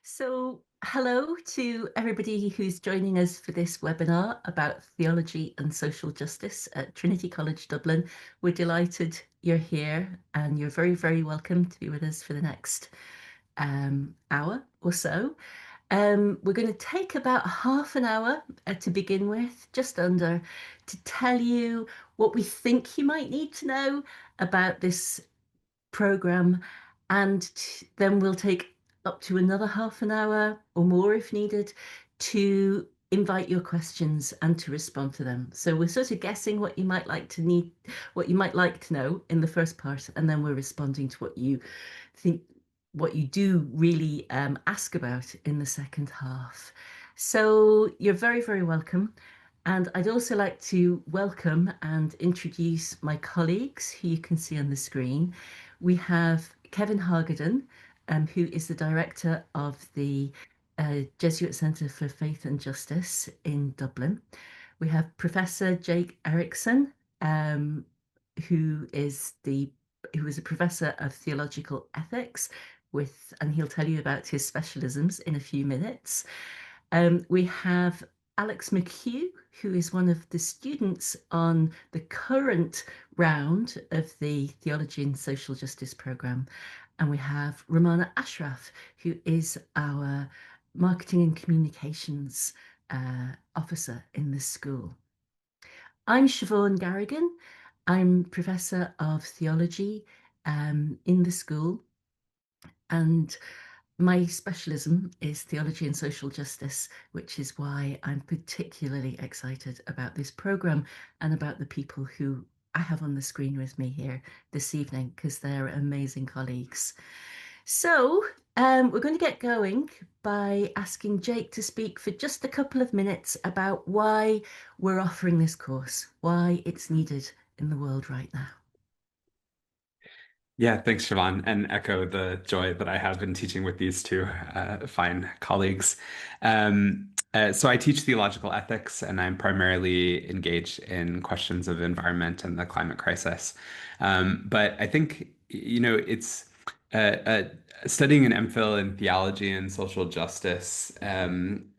So, hello to everybody who's joining us for this webinar about theology and social justice at Trinity College Dublin. We're delighted you're here and you're very, very welcome to be with us for the next hour or so. We're going to take about half an hour to begin with, just under, to tell you what we think you might need to know about this program, and then we'll take up to another half an hour or more if needed to invite your questions and to respond to them. So we're sort of guessing what you might like to need, what you might like to know in the first part, and then we're responding to what you think, what you do really ask about in the second half. So you're very, very welcome. And I'd also like to welcome and introduce my colleagues who you can see on the screen. We have Kevin Hagedorn, who is the director of the Jesuit Centre for Faith and Justice in Dublin. We have Professor Jake Erickson, um, who is a professor of theological ethics and he'll tell you about his specialisms in a few minutes. We have Alex McHugh, who is one of the students on the current round of the Theology and Social Justice programme. And we have Ramana Ashraf, who is our marketing and communications officer in the school. I'm Siobhan Garrigan. I'm Professor of Theology in the school, and my specialism is theology and social justice, which is why I'm particularly excited about this programme and about the people who I have on the screen with me here this evening, because they're amazing colleagues. So we're going to get going by asking Jake to speak for just a couple of minutes about why we're offering this course, why it's needed in the world right now. Yeah, thanks, Siobhan, and echo the joy that I have in teaching with these two fine colleagues. So I teach theological ethics, and I'm primarily engaged in questions of environment and the climate crisis. But I think, it's uh, uh, studying an MPhil in theology and social justice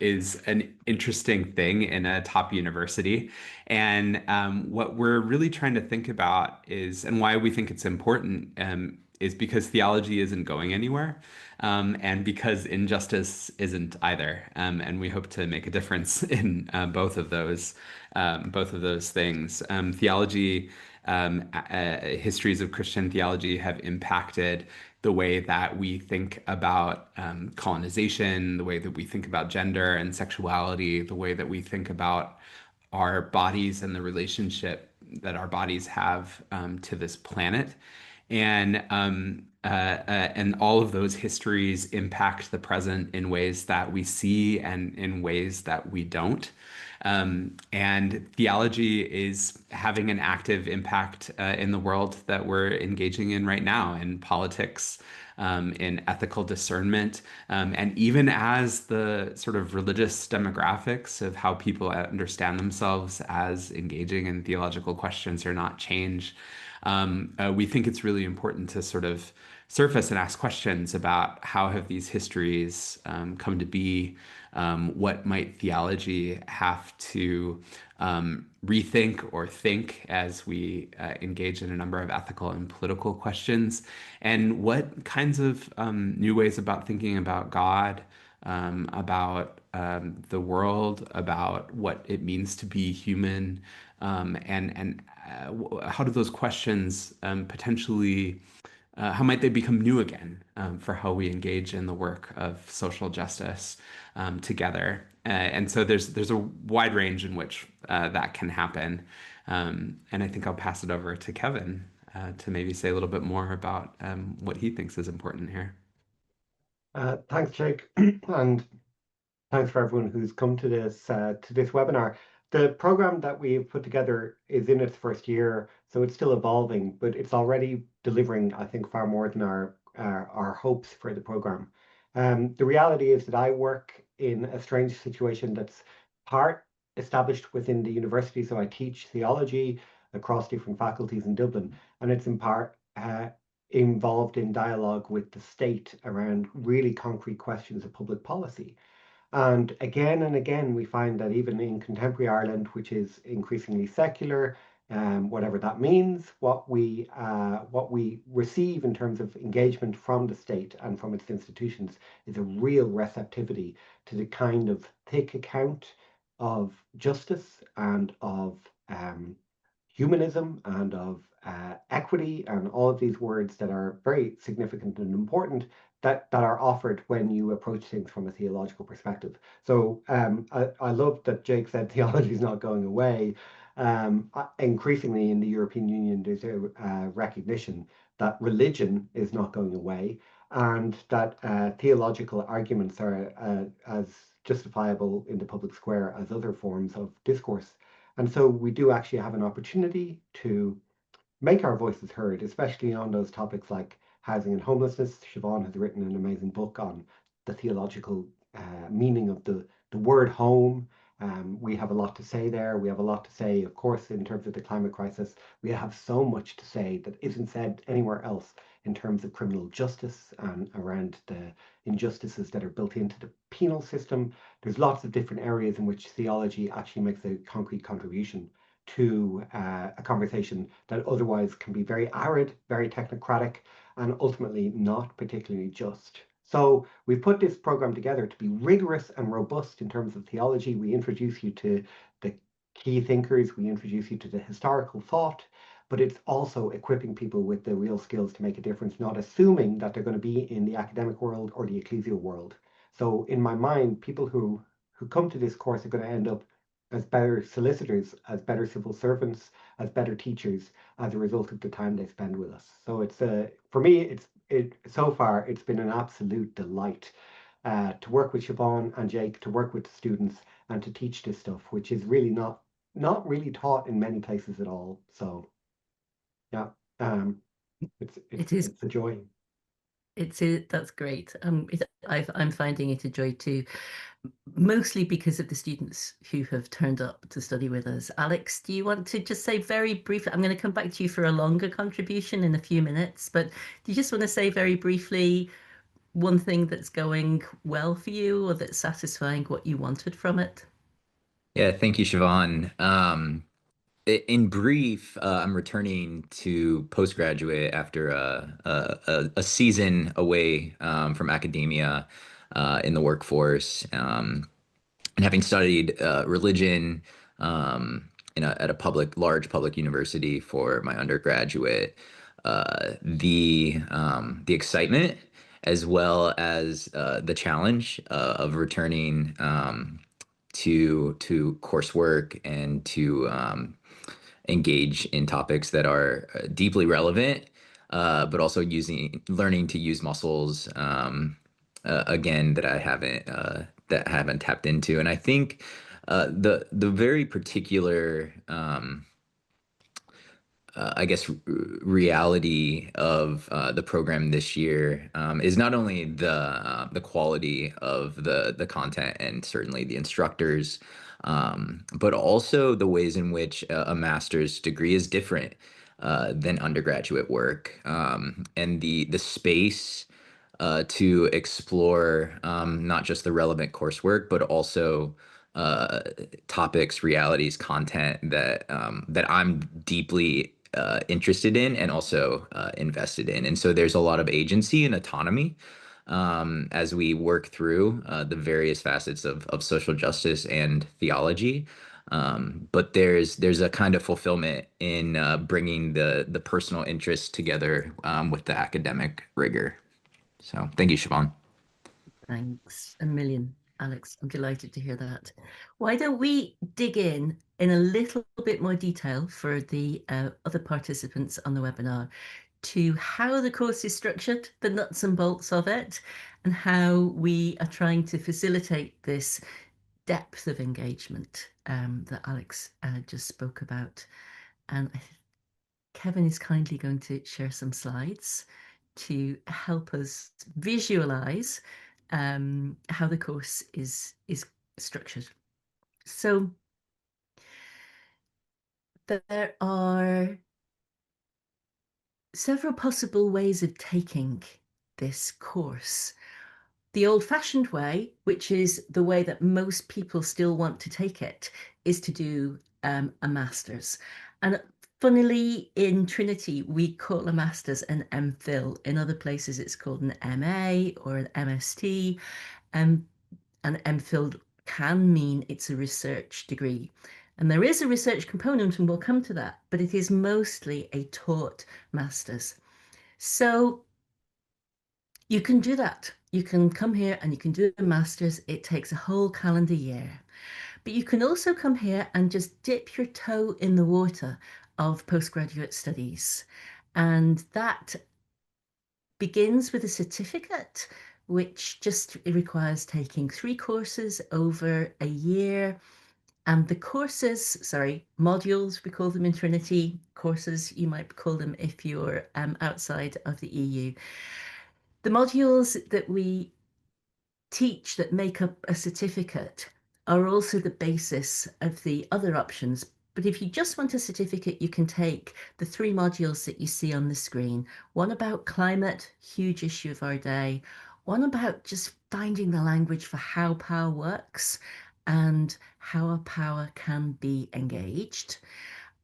is an interesting thing in a top university. And what we're really trying to think about is, and why we think it's important, is because theology isn't going anywhere, and because injustice isn't either. And we hope to make a difference in both of those things. Theology, histories of Christian theology have impacted the way that we think about colonization, the way that we think about gender and sexuality, the way that we think about our bodies and the relationship that our bodies have to this planet. And all of those histories impact the present in ways that we see and in ways that we don't. And theology is having an active impact in the world that we're engaging in right now, in politics, in ethical discernment, and even as the sort of religious demographics of how people understand themselves as engaging in theological questions are not change. We think it's really important to sort of surface and ask questions about how have these histories come to be. What might theology have to rethink or think as we engage in a number of ethical and political questions? And what kinds of new ways about thinking about God, about the world, about what it means to be human, and how do those questions potentially how might they become new again for how we engage in the work of social justice together? And so there's a wide range in which that can happen. And I think I'll pass it over to Kevin to maybe say a little bit more about what he thinks is important here. Thanks, Jake, and thanks for everyone who's come to this webinar. The program that we've put together is in its first year, so it's still evolving, but it's already delivering, I think, far more than our hopes for the program. The reality is that I work in a strange situation that's part established within the university. So I teach theology across different faculties in Dublin, and it's in part involved in dialogue with the state around really concrete questions of public policy. And again, we find that even in contemporary Ireland, which is increasingly secular, whatever that means, what we receive in terms of engagement from the state and from its institutions is a real receptivity to the kind of thick account of justice and of humanism and of equity and all of these words that are very significant and important that are offered when you approach things from a theological perspective. So I love that Jake said theology is not going away. Increasingly in the European Union, there's a recognition that religion is not going away and that theological arguments are as justifiable in the public square as other forms of discourse. And so we do actually have an opportunity to make our voices heard, especially on those topics like housing and homelessness. Siobhan has written an amazing book on the theological meaning of the word home. We have a lot to say there. We have a lot to say, of course, in terms of the climate crisis. We have so much to say that isn't said anywhere else in terms of criminal justice and around the injustices that are built into the penal system. There's lots of different areas in which theology actually makes a concrete contribution to a conversation that otherwise can be very arid, very technocratic, and ultimately not particularly just. So we put this program together to be rigorous and robust in terms of theology. We introduce you to the key thinkers, we introduce you to the historical thought, but it's also equipping people with the real skills to make a difference, not assuming that they're going to be in the academic world or the ecclesial world. So in my mind, people who come to this course are going to end up as better solicitors, as better civil servants, as better teachers as a result of the time they spend with us. So it's for me, so far it's been an absolute delight to work with Siobhan and Jake, to work with the students, and to teach this stuff, which is really not really taught in many places at all. So yeah, It is. it's a joy. That's great. I'm finding it a joy too, mostly because of the students who have turned up to study with us. Alex, do you want to just say very briefly? I'm going to come back to you for a longer contribution in a few minutes, but do you just want to say very briefly one thing that's going well for you or that's satisfying what you wanted from it? Yeah, thank you, Siobhan. In brief, I'm returning to postgraduate after a season away from academia in the workforce. And having studied religion at a large public university for my undergraduate, the excitement as well as the challenge of returning to coursework and to engage in topics that are deeply relevant, but also learning to use muscles again that haven't tapped into. And I think the very particular I guess reality of the program this year is not only the quality of the content and certainly the instructors, but also the ways in which a master's degree is different than undergraduate work, and the space to explore not just the relevant coursework, but also topics, realities, content that I'm deeply interested in and also invested in. And so there's a lot of agency and autonomy as we work through the various facets of social justice and theology. But there's a kind of fulfillment in bringing the personal interests together with the academic rigor. So thank you, Siobhan. Thanks a million, Alex. I'm delighted to hear that. Why don't we dig in a little bit more detail for the other participants on the webinar to how the course is structured, the nuts and bolts of it, and how we are trying to facilitate this depth of engagement that Alex just spoke about. And Kevin is kindly going to share some slides to help us visualize how the course is structured. So there are several possible ways of taking this course. The old-fashioned way, which is the way that most people still want to take it, is to do a master's. And funnily, in Trinity, we call a master's an MPhil. In other places, it's called an MA or an MST. Um, an MPhil can mean it's a research degree. And there is a research component, and we'll come to that, but it is mostly a taught master's. So you can do that. You can come here and you can do a master's. It takes a whole calendar year. But you can also come here and just dip your toe in the water of postgraduate studies. And that begins with a certificate, which just requires taking 3 courses over a year. And the courses, sorry, modules, we call them in Trinity, courses, you might call them if you're outside of the EU. The modules that we teach that make up a certificate are also the basis of the other options. But if you just want a certificate, you can take the 3 modules that you see on the screen. One about climate, huge issue of our day. One about just finding the language for how power works and how our power can be engaged.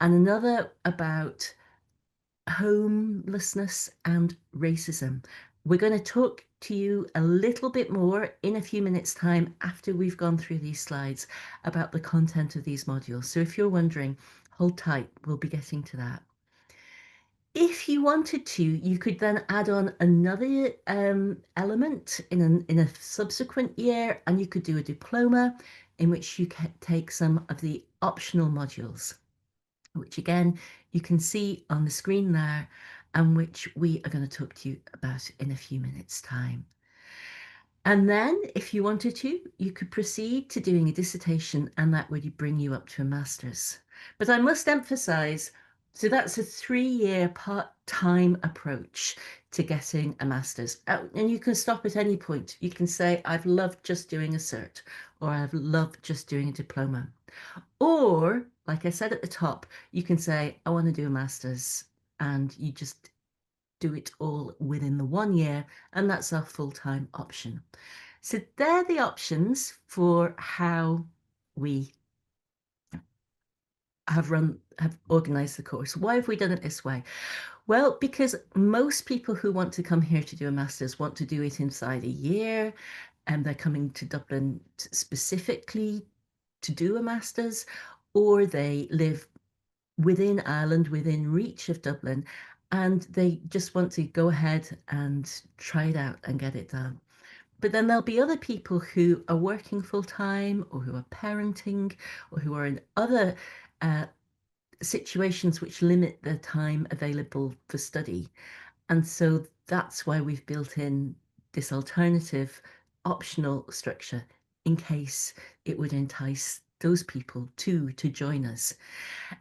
And another about homelessness and racism. We're going to talk to you a little bit more in a few minutes' time after we've gone through these slides about the content of these modules. So if you're wondering, hold tight, we'll be getting to that. If you wanted to, you could then add on another element in a subsequent year, and you could do a diploma in which you can take some of the optional modules, which again, you can see on the screen there, and which we are going to talk to you about in a few minutes' time. And then if you wanted to, you could proceed to doing a dissertation, and that would bring you up to a master's. But I must emphasize, so that's a 3-year part-time approach to getting a master's. And you can stop at any point. You can say, I've loved just doing a cert, or I've loved just doing a diploma. Or, like I said at the top, you can say, I want to do a master's, and you just do it all within the 1 year, and that's our full-time option. So they're the options for how we have organized the course. Why have we done it this way? Well, because most people who want to come here to do a master's want to do it inside a year, and they're coming to Dublin specifically to do a master's, or they live within Ireland, within reach of Dublin, and they just want to go ahead and try it out and get it done. But then there'll be other people who are working full time, or who are parenting, or who are in other situations which limit the time available for study. And so that's why we've built in this alternative optional structure in case it would entice those people to join us.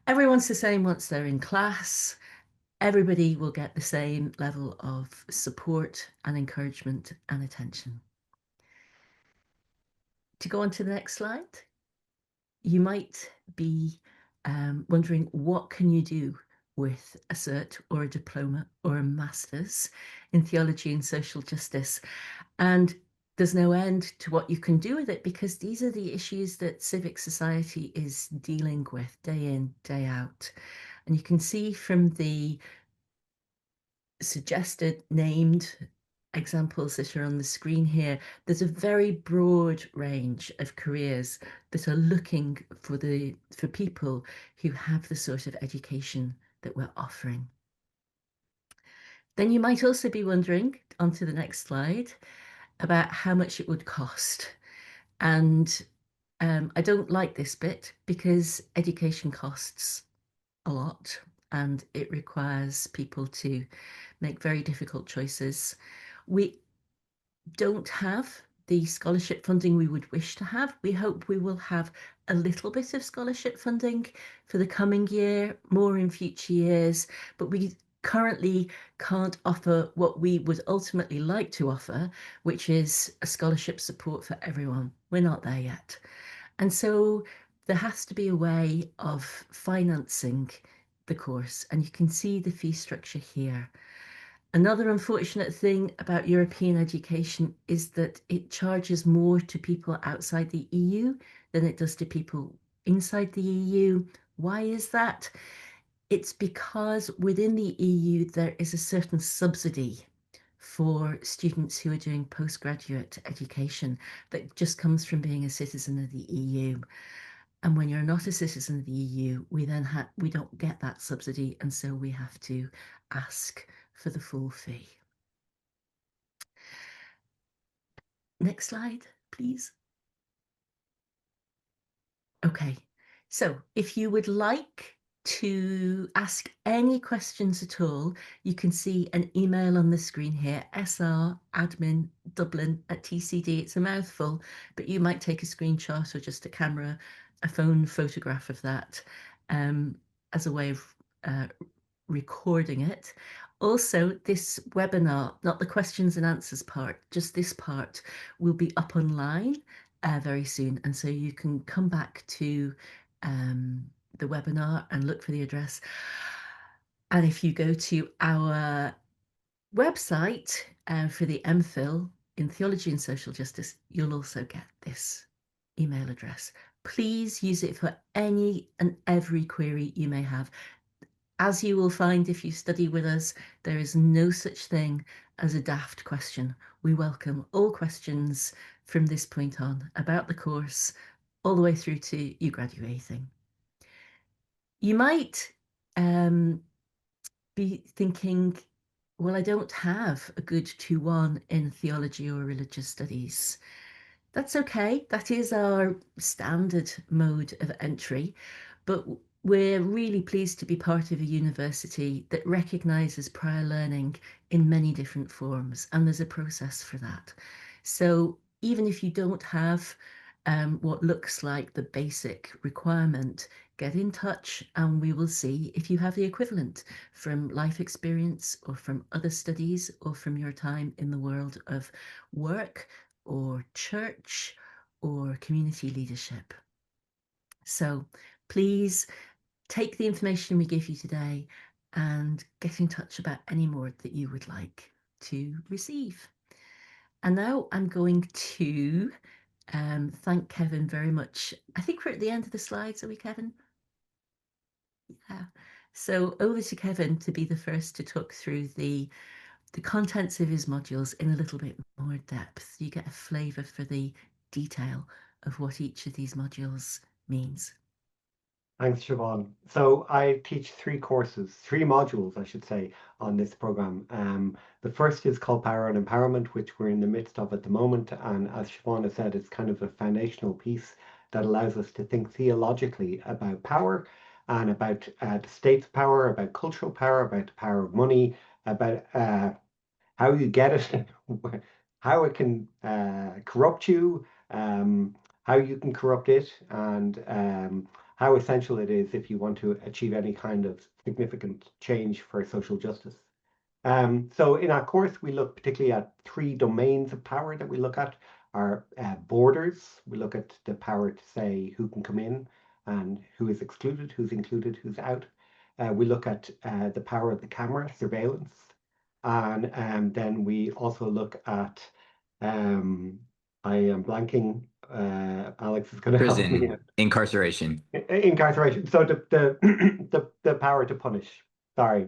Everyone's the same once they're in class. Everybody will get the same level of support and encouragement and attention. To go on to the next slide, you might be wondering, what can you do with a cert or a diploma or a master's in theology and social justice? And there's no end to what you can do with it, because these are the issues that civic society is dealing with day in, day out. And you can see from the suggested named examples that are on the screen here, there's a very broad range of careers that are looking for people who have the sort of education that we're offering. Then you might also be wondering, onto the next slide, about how much it would cost. And I don't like this bit, because education costs a lot, and it requires people to make very difficult choices. We don't have the scholarship funding we would wish to have. We hope we will have a little bit of scholarship funding for the coming year, more in future years, but we currently can't offer what we would ultimately like to offer, which is a scholarship support for everyone. We're not there yet. And so there has to be a way of financing the course, and you can see the fee structure here. Another unfortunate thing about European education is that it charges more to people outside the EU than it does to people inside the EU. Why is that? It's because within the EU there is a certain subsidy for students who are doing postgraduate education that just comes from being a citizen of the EU. And when you're not a citizen of the EU, we don't get that subsidy, and so we have to ask for the full fee. Next slide, please. Okay, so if you would like to ask any questions at all, you can see an email on the screen here, sradmin.dublin@tcd. It's a mouthful, but you might take a screenshot or just a phone photograph of that as a way of recording it. Also, this webinar, not the questions and answers part, just this part, will be up online very soon. And so you can come back to the webinar and look for the address. And if you go to our website for the MPhil in Theology and Social Justice, you'll also get this email address. Please use it for any and every query you may have. As you will find if you study with us, there is no such thing as a daft question. We welcome all questions from this point on about the course, all the way through to you graduating. You might be thinking, well, I don't have a good 2-1 in theology or religious studies. That's okay. That is our standard mode of entry, but we're really pleased to be part of a university that recognises prior learning in many different forms, and there's a process for that. So even if you don't have what looks like the basic requirement, get in touch and we will see if you have the equivalent from life experience or from other studies or from your time in the world of work or church or community leadership. So please take the information we give you today and get in touch about any more that you would like to receive. And now I'm going to thank Kevin very much. I think we're at the end of the slides, are we, Kevin? Yeah. So over to Kevin to be the first to talk through the contents of his modules in a little bit more depth. You get a flavour for the detail of what each of these modules means. Thanks, Siobhan. So I teach three modules, I should say, on this program. The first is called Power and Empowerment, which we're in the midst of at the moment. And as Siobhan has said, it's kind of a foundational piece that allows us to think theologically about power and about the state's power, about cultural power, about the power of money, about how you get it, how it can corrupt you, how you can corrupt it, and how essential it is if you want to achieve any kind of significant change for social justice. So in our course, we look particularly at three domains of power that we look at. Our borders, we look at the power to say who can come in and who is excluded, who's included, who's out. We look at the power of the camera, surveillance. And then we also look at, I am blanking, Alex is going to help me. Prison, incarceration. Incarceration. So the power to punish. Sorry.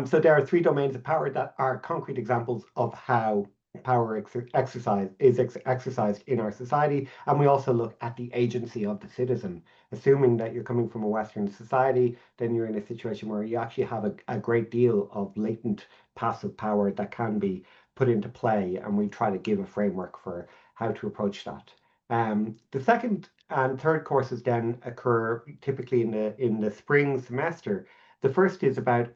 So there are three domains of power that are concrete examples of how power is exercised in our society. And we also look at the agency of the citizen. Assuming that you're coming from a Western society, then you're in a situation where you actually have a great deal of latent passive power that can be put into play. And we try to give a framework for how to approach that. The second and third courses then occur typically in the spring semester. The first is about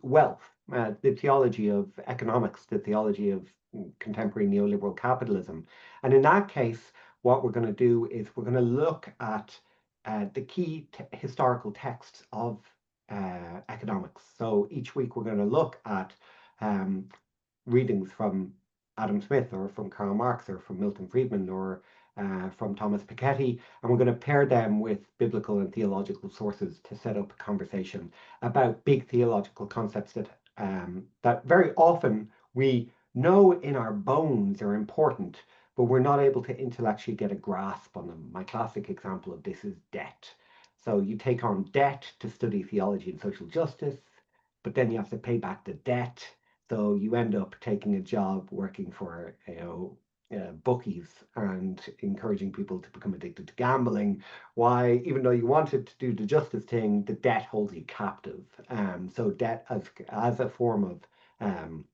wealth, the theology of economics, the theology of contemporary neoliberal capitalism. And in that case, what we're going to do is we're going to look at the key historical texts of economics. So each week we're going to look at readings from Adam Smith or from Karl Marx or from Milton Friedman or from Thomas Piketty, and we're going to pair them with biblical and theological sources to set up a conversation about big theological concepts that very often we know in our bones are important, but we're not able to intellectually get a grasp on them. My classic example of this is debt. So you take on debt to study theology and social justice, but then you have to pay back the debt. So you end up taking a job working for, bookies and encouraging people to become addicted to gambling. Why, even though you wanted to do the justice thing, the debt holds you captive. So debt as a form of um,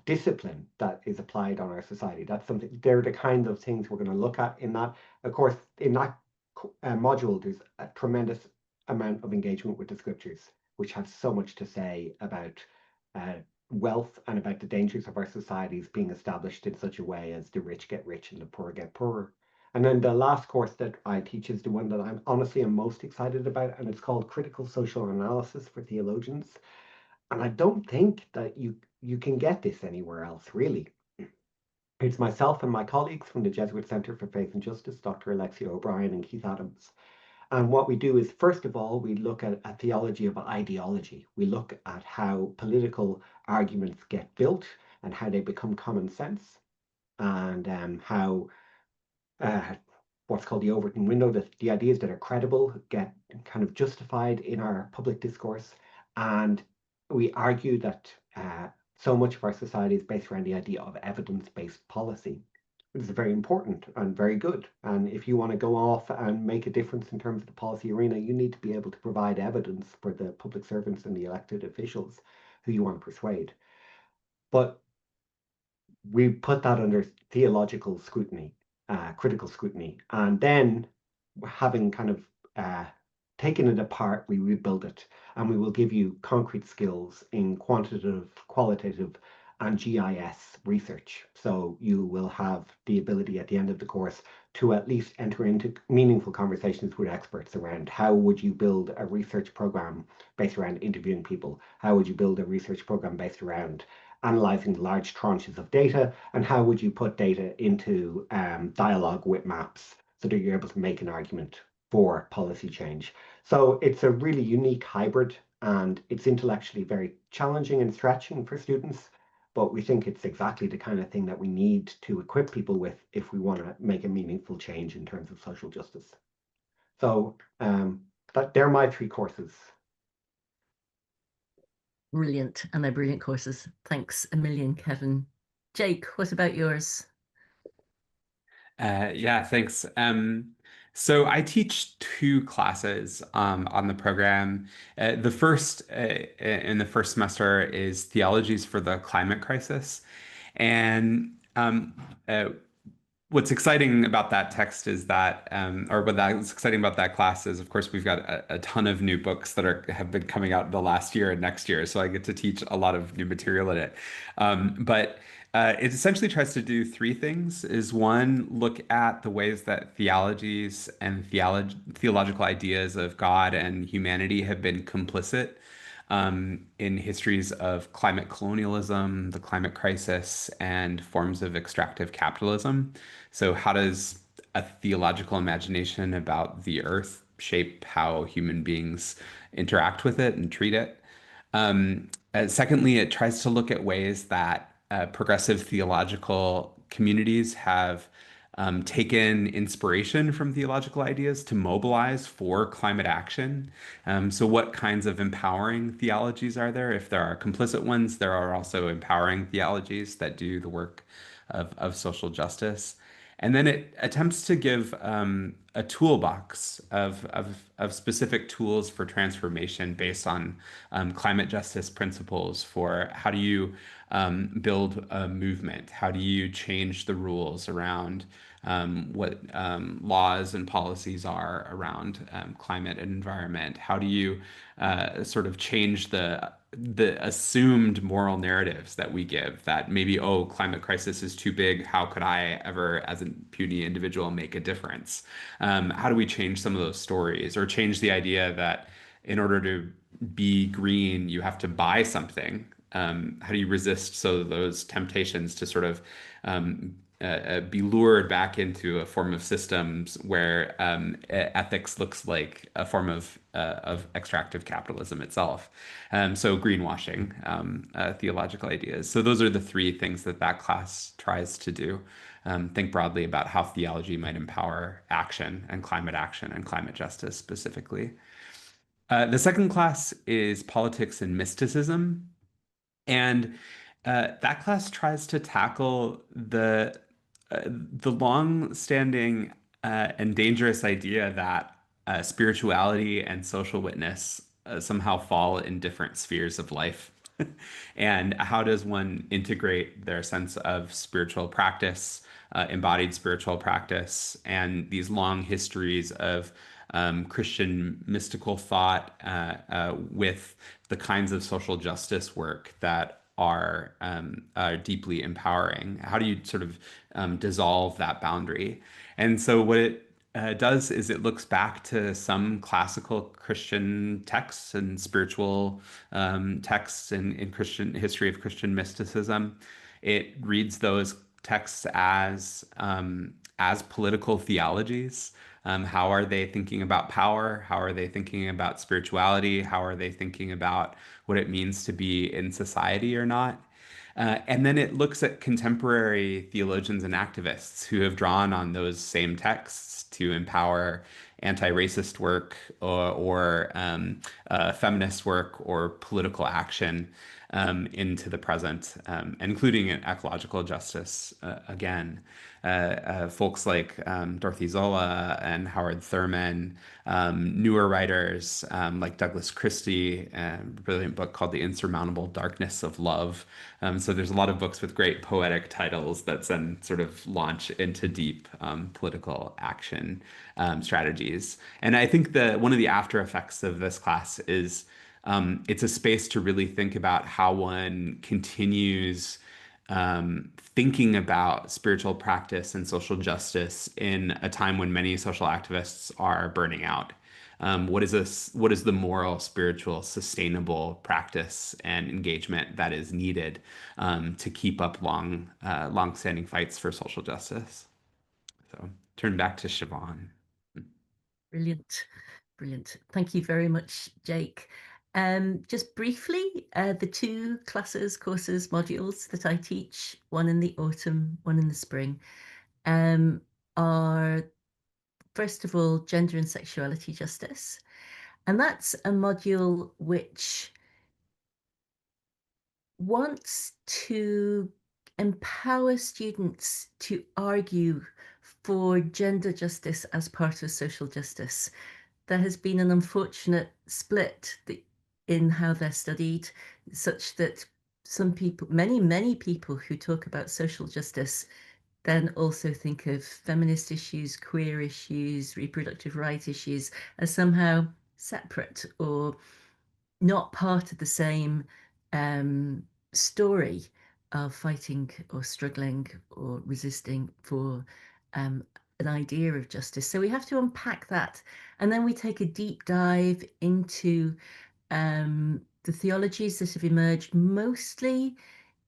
discipline that is applied on our society. That's something. They're the kinds of things we're going to look at in that. Of course, in that module, there's a tremendous amount of engagement with the scriptures, which have so much to say about uh, wealth and about the dangers of our societies being established in such a way as the rich get rich and the poor get poorer. And then the last course that I teach is the one that I'm honestly am most excited about, and it's called Critical Social Analysis for Theologians. And I don't think that you can get this anywhere else, really. It's myself and my colleagues from the Jesuit Centre for Faith and Justice, Dr. Alexia O'Brien and Keith Adams. And what we do is, first of all, we look at a theology of ideology. We look at how political arguments get built and how they become common sense, and how what's called the Overton window, that the ideas that are credible get kind of justified in our public discourse. And we argue that so much of our society is based around the idea of evidence-based policy, which is very important and very good. And if you want to go off and make a difference in terms of the policy arena, you need to be able to provide evidence for the public servants and the elected officials who you want to persuade. But we put that under theological scrutiny, critical scrutiny, and then having kind of taken it apart, we rebuild it, and we will give you concrete skills in quantitative, qualitative, and GIS research. So you will have the ability at the end of the course to at least enter into meaningful conversations with experts around how would you build a research program based around interviewing people? How would you build a research program based around analyzing large tranches of data, and how would you put data into dialogue with maps so that you're able to make an argument for policy change. So it's a really unique hybrid, and it's intellectually very challenging and stretching for students, but we think it's exactly the kind of thing that we need to equip people with if we want to make a meaningful change in terms of social justice. So they're my three courses. Brilliant, and they're brilliant courses. Thanks a million, Kevin. Jake, what about yours? Yeah, thanks. So I teach two classes on the program. The first in the first semester is Theologies for the Climate Crisis. And what's exciting about that text is that, or what's exciting about that class is, of course, we've got a ton of new books that have been coming out the last year and next year. So I get to teach a lot of new material in it. But it essentially tries to do three things. Is one, look at the ways that theologies and theological ideas of God and humanity have been complicit in histories of climate colonialism, the climate crisis, and forms of extractive capitalism. So, how does a theological imagination about the earth shape how human beings interact with it and treat it? Secondly, it tries to look at ways that progressive theological communities have taken inspiration from theological ideas to mobilize for climate action. So, what kinds of empowering theologies are there? If there are complicit ones, there are also empowering theologies that do the work of social justice. And then it attempts to give a toolbox of specific tools for transformation based on climate justice principles for how do you build a movement? How do you change the rules around what laws and policies are around climate and environment? How do you sort of change the assumed moral narratives that we give that maybe, oh, climate crisis is too big. How could I ever, as a puny individual, make a difference? How do we change some of those stories or change the idea that in order to be green, you have to buy something? How do you resist those temptations to sort of be lured back into a form of systems where ethics looks like a form of extractive capitalism itself. So greenwashing, theological ideas. So those are the three things that that class tries to do. Think broadly about how theology might empower action and climate justice specifically. The second class is politics and mysticism. And that class tries to tackle the long-standing and dangerous idea that spirituality and social witness somehow fall in different spheres of life. And how does one integrate their sense of spiritual practice, embodied spiritual practice, and these long histories of Christian mystical thought with the kinds of social justice work that are deeply empowering? How do you sort of dissolve that boundary? And so what it does is it looks back to some classical Christian texts and spiritual texts in Christian history of Christian mysticism. It reads those texts as political theologies. How are they thinking about power? How are they thinking about spirituality? How are they thinking about what it means to be in society or not? And then it looks at contemporary theologians and activists who have drawn on those same texts to empower anti-racist work or feminist work or political action into the present, including ecological justice again. Folks like Dorothy Zola and Howard Thurman, newer writers like Douglas Christie, a brilliant book called The Insurmountable Darkness of Love. So there's a lot of books with great poetic titles that then sort of launch into deep political action strategies. And I think that one of the after effects of this class is it's a space to really think about how one continues thinking about spiritual practice and social justice in a time when many social activists are burning out. What is this? What is the moral, spiritual, sustainable practice and engagement that is needed to keep up long-standing fights for social justice? So, turn back to Siobhan. Brilliant. Brilliant. Thank you very much, Jake. Just briefly, the two classes, courses, modules that I teach, one in the autumn, one in the spring, are first of all, gender and sexuality justice. And that's a module which wants to empower students to argue for gender justice as part of social justice. There has been an unfortunate split in how they're studied, such that some people, many people who talk about social justice then also think of feminist issues, queer issues, reproductive rights issues as somehow separate or not part of the same story of fighting or struggling or resisting for an idea of justice. So we have to unpack that. And then we take a deep dive into the theologies that have emerged mostly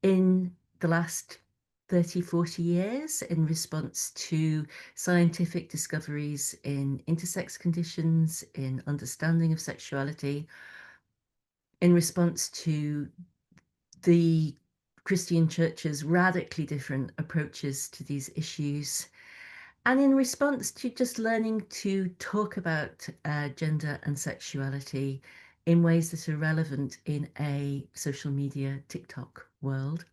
in the last 30, 40 years in response to scientific discoveries in intersex conditions, in understanding of sexuality, in response to the Christian church's radically different approaches to these issues, and in response to just learning to talk about gender and sexuality in ways that are relevant in a social media TikTok world.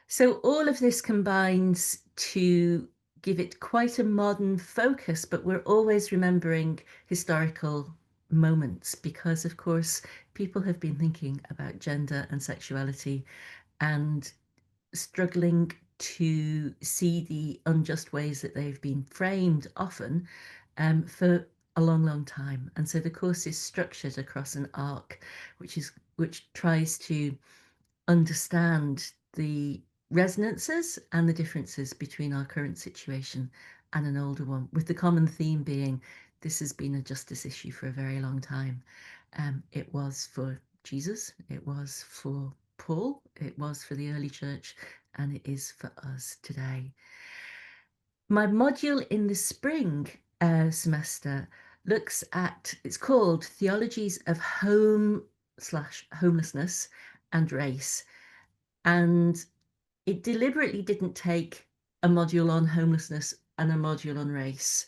So all of this combines to give it quite a modern focus, but we're always remembering historical moments because, of course, people have been thinking about gender and sexuality and struggling to see the unjust ways that they've been framed often for a long time. And so the course is structured across an arc, which tries to understand the resonances and the differences between our current situation and an older one, with the common theme being this has been a justice issue for a very long time. It was for Jesus, it was for Paul, it was for the early church, and it is for us today. My module in the spring semester looks at, it's called Theologies of Home/Homelessness and Race. And it deliberately didn't take a module on homelessness and a module on race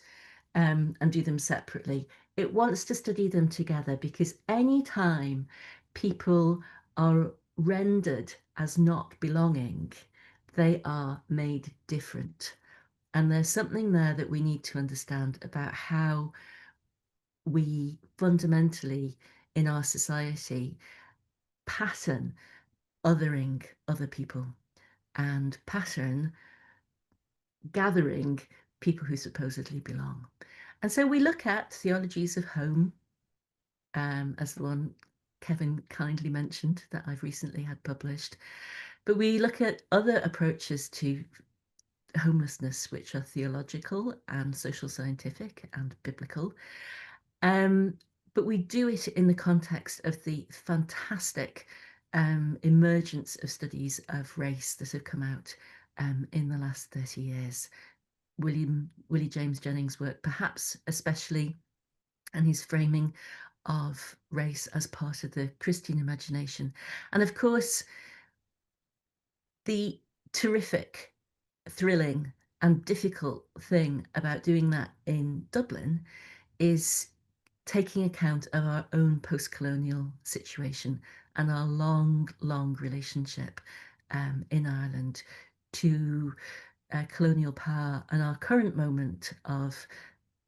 and do them separately. It wants to study them together because any time people are rendered as not belonging, they are made different. And there's something there that we need to understand about how we fundamentally in our society pattern othering other people and pattern gathering people who supposedly belong. And so we look at theologies of home, as the one Kevin kindly mentioned that I've recently had published. But we look at other approaches to homelessness, which are theological and social scientific and biblical. But we do it in the context of the fantastic emergence of studies of race that have come out in the last 30 years. Willie James Jennings' work, perhaps especially, and his framing of race as part of the Christian imagination. And of course, the terrific, thrilling, and difficult thing about doing that in Dublin is taking account of our own post-colonial situation and our long, long relationship in Ireland to colonial power and our current moment of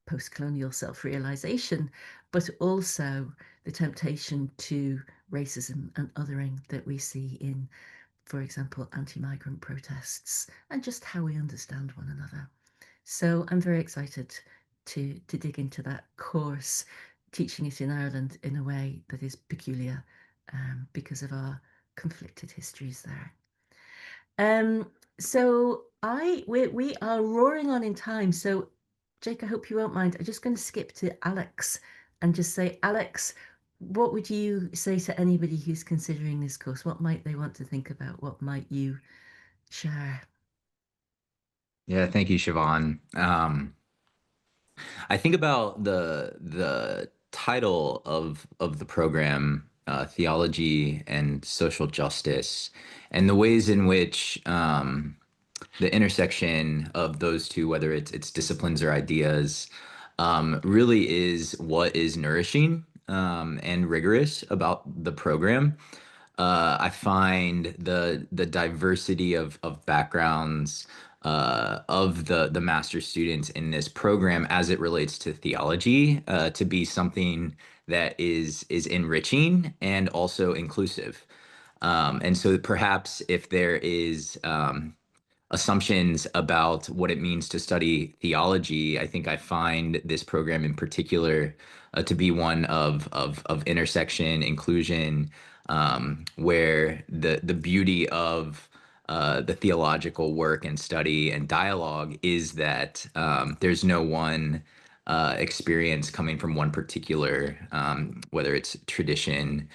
post-colonial self-realization, but also the temptation to racism and othering that we see in, for example, anti-migrant protests, and just how we understand one another. So I'm very excited to dig into that course, teaching it in Ireland in a way that is peculiar because of our conflicted histories there. So we are roaring on in time. So Jake, I hope you won't mind. I'm just going to skip to Alex and just say, Alex, what would you say to anybody who's considering this course? What might they want to think about? What might you share? Yeah, thank you, Siobhan. I think about the title of the program, Theology and Social Justice, and the ways in which the intersection of those two, whether it's disciplines or ideas, really is what is nourishing and rigorous about the program. I find the diversity of backgrounds of the master students in this program as it relates to theology to be something that is enriching and also inclusive. And so perhaps if there is assumptions about what it means to study theology, I think I find this program in particular to be one of intersection, inclusion, where the beauty of the theological work and study and dialogue is that there's no one experience coming from one particular, whether it's tradition,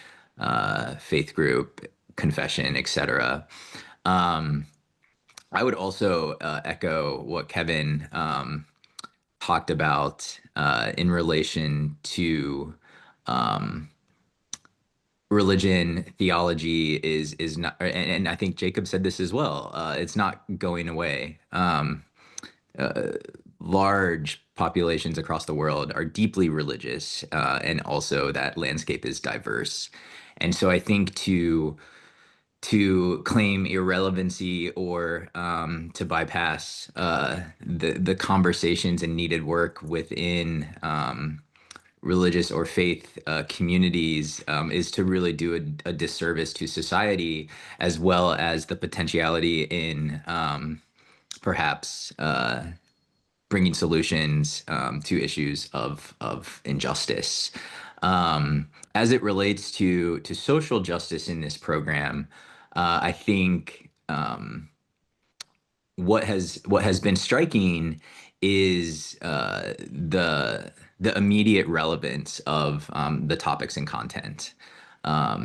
faith group, confession, etc. I would also echo what Kevin talked about in relation to religion. Theology is not, and I think Jacob said this as well. It's not going away. Large populations across the world are deeply religious, and also that landscape is diverse. And so I think to claim irrelevancy or to bypass the conversations and needed work within religious or faith communities is to really do a disservice to society, as well as the potentiality in perhaps bringing solutions to issues of injustice. As it relates to social justice in this program, I think what has been striking is the immediate relevance of the topics and content.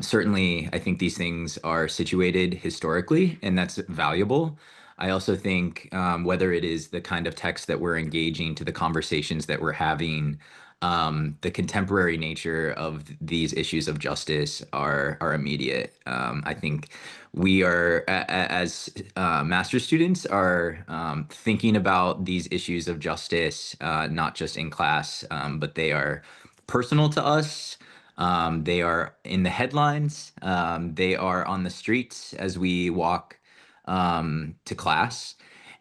Certainly, I think these things are situated historically, and that's valuable. I also think whether it is the kind of text that we're engaging to the conversations that we're having, the contemporary nature of these issues of justice are immediate. I think we are, as master's students, are thinking about these issues of justice not just in class, but they are personal to us. They are in the headlines. They are on the streets as we walk to class.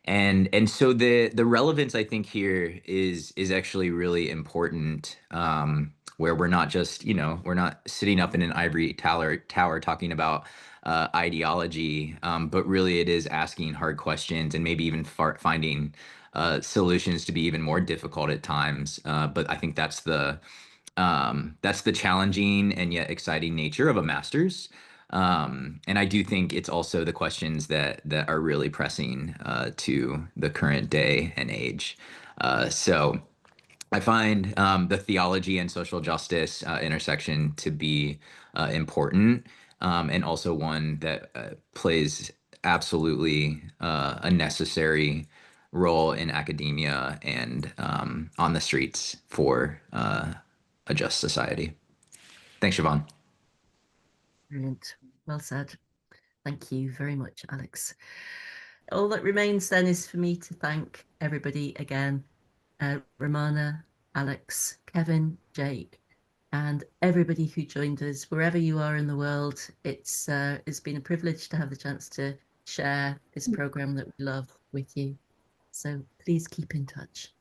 And so the relevance I think here is actually really important, where we're not just, we're not sitting up in an ivory tower talking about ideology, but really it is asking hard questions and maybe even finding solutions to be even more difficult at times. But I think that's the challenging and yet exciting nature of a master's. And I do think it's also the questions that are really pressing to the current day and age. So I find the theology and social justice intersection to be important, and also one that plays absolutely a necessary role in academia and on the streets for a just society. Thanks, Siobhan. Brilliant. Well said. Thank you very much, Alex. All that remains then is for me to thank everybody again, Romana, Alex, Kevin, Jake, and everybody who joined us, wherever you are in the world. It's been a privilege to have the chance to share this program that we love with you. So please keep in touch.